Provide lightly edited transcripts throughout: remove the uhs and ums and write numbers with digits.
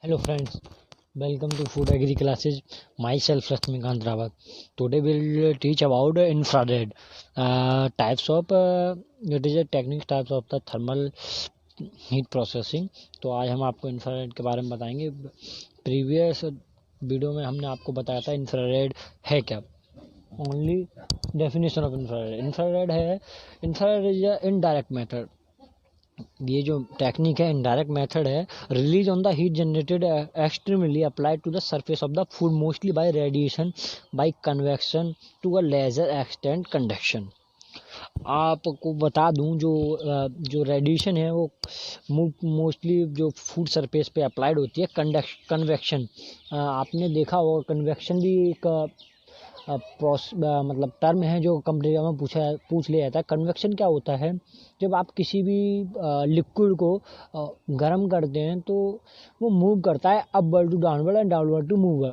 Hello friends, welcome to Food Agri Classes. Myself Rashmikant Rawat. Today we'll teach about infrared types of it is a technique types of the thermal heat processing. तो आज हम आपको infrared के बारे में बताएंगे. Previous video में हमने आपको बताया था इंफ्रारेड है क्या. ओनली डेफिनेशन ऑफ इंफ्रारेड है. Infrared is a indirect method. ये जो टेक्निक है इनडायरेक्ट मेथड है. Relies on the heat generated extremely applied to the surface of the food mostly by radiation by convection to a lesser extent conduction. आपको बता दूं जो radiation है वो मोस्टली जो फूड सरफेस पे अप्लाइड होती है. कन्वेक्शन आपने देखा होगा. कन्वेक्शन भी एक मतलब टर्म है जो कंपेरिजन में पूछ लिया जाता है. कन्वेक्शन क्या होता है? जब आप किसी भी लिक्विड को गर्म करते हैं तो वो मूव करता है upward to downward and downward to move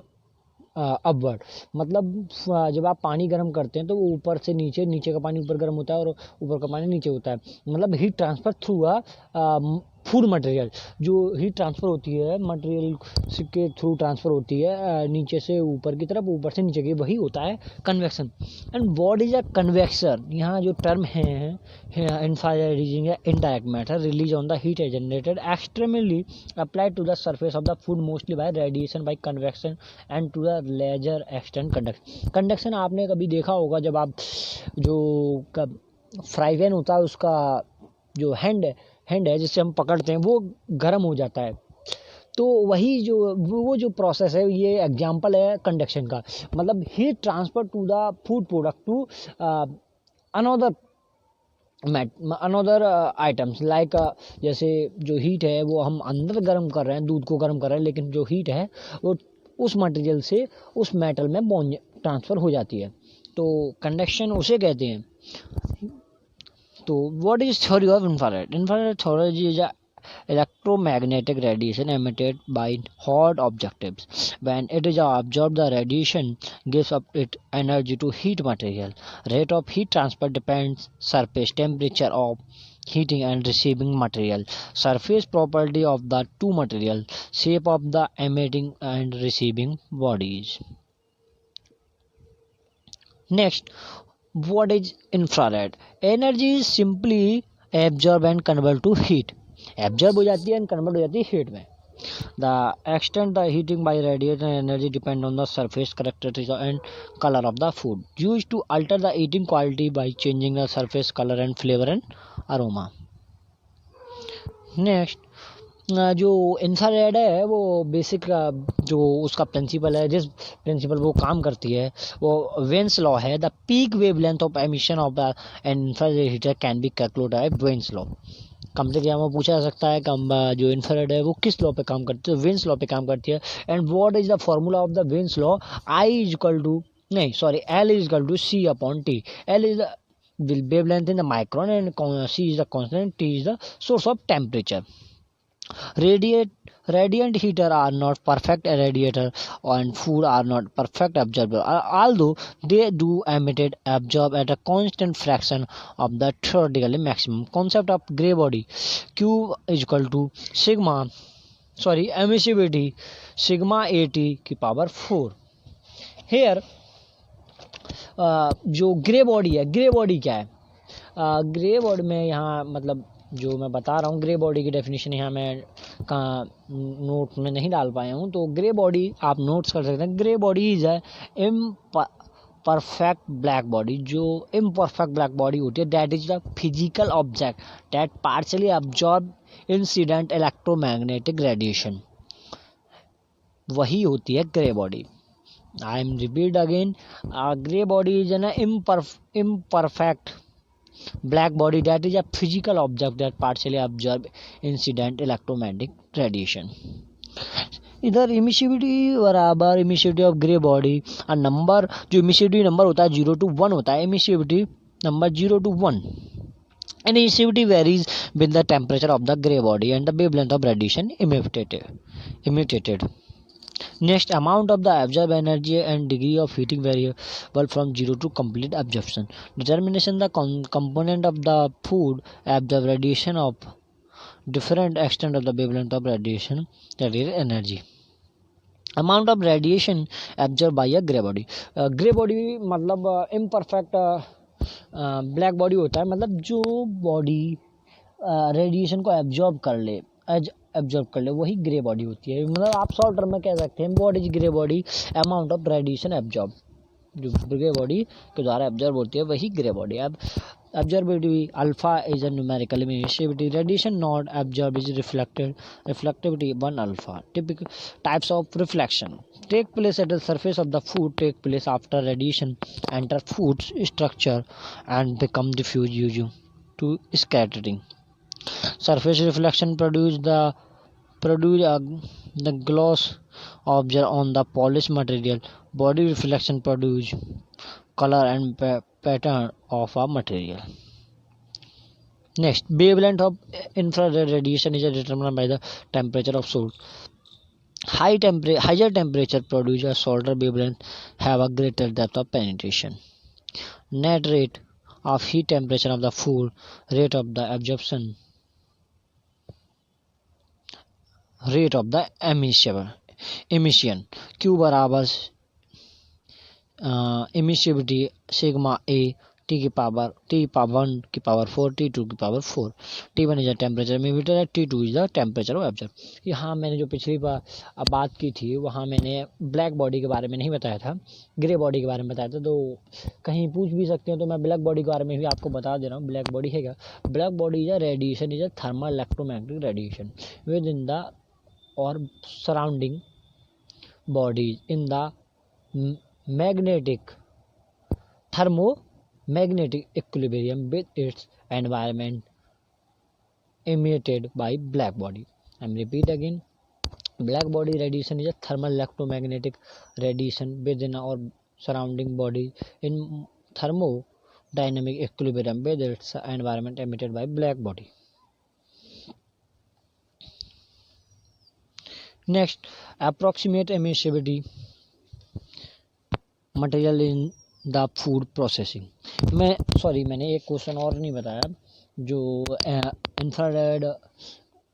upward. मतलब जब आप पानी गर्म करते हैं तो वो ऊपर से नीचे, नीचे का पानी ऊपर गर्म होता है और ऊपर का पानी नीचे होता है. मतलब heat transfer through food material. जो हीट ट्रांसफ़र होती है मटेरियल के थ्रू ट्रांसफ़र होती है नीचे से ऊपर की तरफ, ऊपर से नीचे की, वही होता है convection. And what is a convection? यहाँ जो टर्म है infrared indirect method relies on the heat generated extremely applied to the surface of the food mostly by radiation by convection and to the lesser extent conduction. आपने कभी देखा होगा जब आप जो फ्राई पैन होता है उसका जो हैंड है जिससे हम पकड़ते हैं वो गर्म हो जाता है. तो वही वो जो प्रोसेस है, ये एग्जांपल है कंडक्शन का. मतलब heat transfer to the food product to another items like जैसे जो हीट है वो हम अंदर गर्म कर रहे हैं, दूध को गर्म कर रहे हैं, लेकिन जो हीट है वो उस मटेरियल से उस मेटल में बॉन्ड ट्रांसफ़र हो जाती है. तो कंडक्शन उसे कहते हैं. तो what is theory of infrared? Infrared theory is electromagnetic radiation emitted by hot objects. When it is absorbed, the radiation gives up its energy to heat material. Rate of heat transfer depends surface temperature of heating and receiving material, surface property of the two material, shape of the emitting and receiving bodies. Next, what is infrared? Energy is simply absorbed and converted to heat. Absorb हो जाती है and convert हो जाती है heat में. The extent the heating by radiation energy depend on the surface characteristics and colour of the food used to alter the eating quality by changing the surface colour and flavour and aroma. Next, जो infrared है वो basic जो उसका principal है, जिस principal वो काम करती है वो वेन्स लॉ है. The peak wavelength of emission of the infrared heater can be calculated by Wien's law. कम से कम पूछा जा सकता है कि जो इंफ्रारेड है वो किस लॉ पे काम करती है? वेन्स लॉ पे काम करती है. And what is the formula of the Wien's law? I is equal to L is equal to C upon T. L is the wavelength in the micron and C is the constant, T is the source of temperature. Radiant heater are not perfect radiator and food are not perfect absorber, although they do emit absorb at a constant fraction of the theoretical maximum. Concept of gray body. Q is equal to emissivity sigma at की power 4. Here जो grey body है, grey body क्या है? Grey body में यहाँ मतलब जो मैं बता रहा हूँ ग्रे बॉडी की डेफिनेशन यहाँ मैं नोट में नहीं डाल पाया हूँ. तो ग्रे बॉडी आप नोट्स कर सकते हैं. Grey body is perfect black body. जो इम्परफेक्ट ब्लैक बॉडी होती है that is the physical object that partially absorb incident electromagnetic radiation, वही होती है grey body. I am repeat again, gray body is an imperfect black body that is a physical object that partially absorb incident electromagnetic radiation. इधर emissivity बराबर emissivity of grey body और number, जो emissivity number होता है 0 to 1 होता है. Emissivity number 0 to 1. Emissivity varies with the temperature of the gray body and the wavelength of radiation emitted. Next, amount of the absorbed energy and degree of heating variable from 0 to complete absorption. Determination the component of the food absorb radiation of different extent of the wavelength of radiation, that is energy. Amount of radiation absorb by a grey body. Grey body मतलब imperfect black body होता है, मतलब जो body radiation को absorb कर ले, absorb कर ले, वही ग्रे बॉडी होती है. मतलब आप शॉर्ट टर्म में कह सकते हैं what is grey body, amount of radiation absorb, जो ग्रे बॉडी के द्वारा एब्जॉर्ब होती है वही ग्रे बॉडी. अब absorbability alpha is a numerical emissivity, radiation not absorbed is reflected, reflectivity 1 alpha. Typical types of reflection take place at the surface of the food, take place after radiation enter food's structure and become diffused due to scattering. Surface reflection produce the gloss object on the polished material. Body reflection produce color and pattern of a material. Next, wavelength of infrared radiation is determined by the temperature of source. Higher temperature produce a shorter wavelength, have a greater depth of penetration. Net rate of heat temperature of the food, rate of the absorption, rate of the emission. Q बराबर emissivity sigma A T की power 1 की power 4 T2 की power 4. T1 is the temperature emitter है, T2 is the temperature of absorb. यहाँ मैंने जो पिछली बार बात की थी वहाँ मैंने ब्लैक बॉडी के बारे में नहीं बताया था, ग्रे बॉडी के बारे में बताया था. तो कहीं पूछ भी सकते हैं तो मैं ब्लैक बॉडी के बारे में भी आपको बता दे रहा हूँ. ब्लैक बॉडी है क्या? Black body is a radiation, is a thermal electromagnetic radiation with in the और surrounding bodies in the magnetic thermomagnetic equilibrium with its environment emitted by black body. I'm repeat again, black body radiation is a thermal electromagnetic radiation within or surrounding body in thermodynamic equilibrium with its environment emitted by black body. Next, approximate emissivity material in the food processing. मैंने एक question और नहीं बताया. जो infrared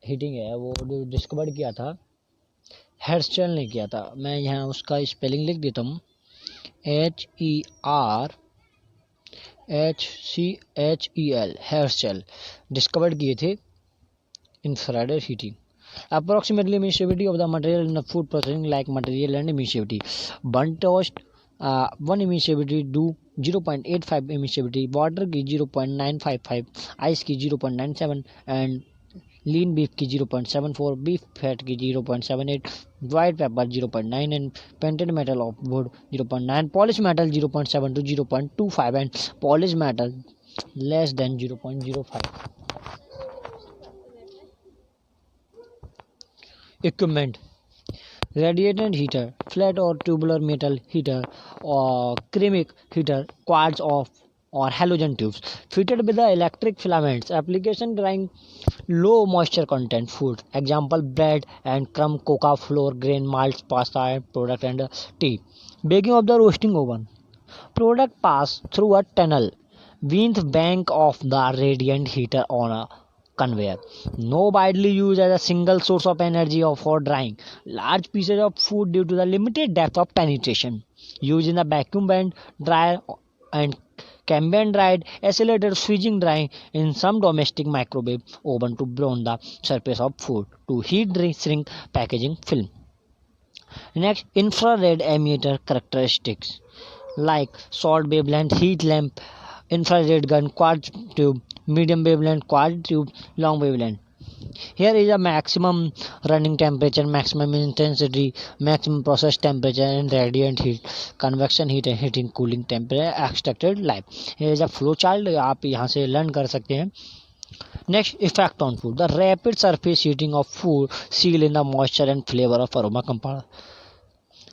heating है वो जो discover किया था हेर्शेल ने किया था. मैं यहाँ उसका स्पेलिंग लिख देता हूँ, HERSCHEL, हेर्शेल डिस्कवर किए थे infrared heating. Approximately emissivity of the material in the food processing like material and emissivity. Burnt toast 1 emissivity, do 0.85 emissivity, water की 0.955, आइस की 0.97 एंड लीन बीफ की 0.74, बीफ फैट की 0.78, white paper 0.9 and painted metal of would 0.9, polish metal 0.7 to 0.25 and polish metal less than 0.05. Equipment: radiated heater, flat or tubular metal heater or ceramic heater, quartz of or halogen tubes fitted with the electric filaments. Application: drying low moisture content food, example bread and crumb, coca, flour, grain, malts, pasta and product and tea. Baking of the roasting oven. Product pass through a tunnel beneath bank of the radiant heater on a conveyor. No widely used as a single source of energy or for drying large pieces of food due to the limited depth of penetration. Used in the vacuum band dryer and Cambion dried, accelerated switching drying in some domestic microwave oven to brown the surface of food to heat shrink packaging film. Next, infrared emitter characteristics like short wavelength heat lamp, infrared gun, quad tube, medium wavelength quad tube, long wavelength. Here is a maximum running temperature, maximum intensity, maximum process temperature and radiant heat, convection heat and heating cooling temperature, extracted life. Here is a flow chart, आप यहाँ से learn कर सकते हैं. Next, effect on food. The rapid surface heating of food seal in the moisture and flavor of aroma compound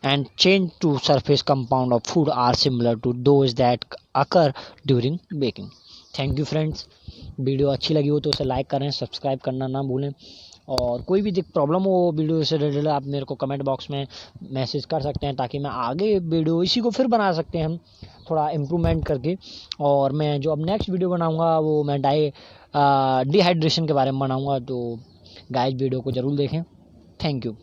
and change to surface compound of food are similar to those that occur during baking. Thank you friends. Video अच्छी लगी हो तो उसे like करें, subscribe करना ना भूलें और कोई भी प्रॉब्लम हो वीडियो से रिलेटेड आप मेरे को कमेंट बॉक्स में मैसेज कर सकते हैं, ताकि मैं आगे वीडियो इसी को फिर बना सकते हैं हम थोड़ा इम्प्रूवमेंट करके। और मैं जो अब नेक्स्ट वीडियो बनाऊंगा वो मैं डिहाइड्रेशन के बारे में बनाऊंगा, तो गाइस वीडियो को ज़रूर देखें। Thank you.